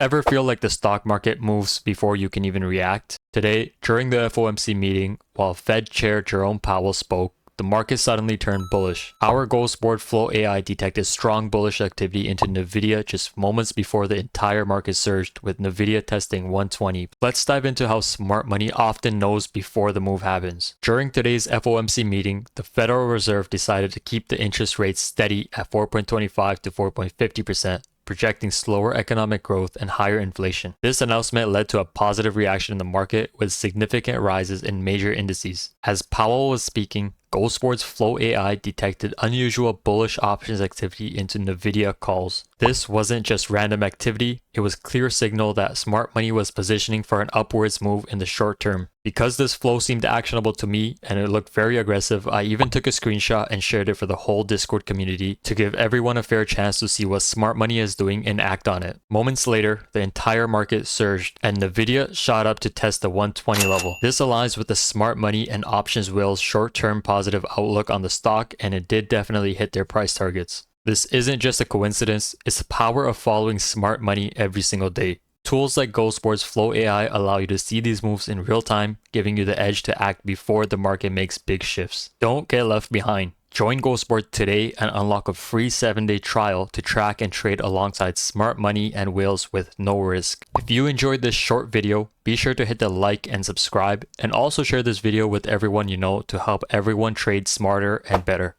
Ever feel like the stock market moves before you can even react? Today, during the FOMC meeting, while Fed Chair Jerome Powell spoke, the market suddenly turned bullish. Our GhostBoard Flow AI detected strong bullish activity into Nvidia just moments before the entire market surged, with Nvidia testing 120. Let's dive into how smart money often knows before the move happens. During today's FOMC meeting, the Federal Reserve decided to keep the interest rate steady at 4.25 to 4.50%. Projecting slower economic growth and higher inflation. This announcement led to a positive reaction in the market with significant rises in major indices. As Powell was speaking, GhostBoard's Flow AI detected unusual bullish options activity into Nvidia calls. This wasn't just random activity, it was clear signal that smart money was positioning for an upwards move in the short term. Because this flow seemed actionable to me and it looked very aggressive, I even took a screenshot and shared it for the whole Discord community to give everyone a fair chance to see what smart money is doing and act on it. Moments later, the entire market surged and Nvidia shot up to test the 120 level. This aligns with the smart money and options whale's short-term positive outlook on the stock, and it did definitely hit their price targets. This isn't just a coincidence, it's the power of following smart money every single day. Tools like GhostBoard's Flow AI allow you to see these moves in real time, giving you the edge to act before the market makes big shifts. Don't get left behind. Join GhostBoard today and unlock a free 7-day trial to track and trade alongside smart money and whales with no risk. If you enjoyed this short video, be sure to hit the like and subscribe, and also share this video with everyone you know to help everyone trade smarter and better.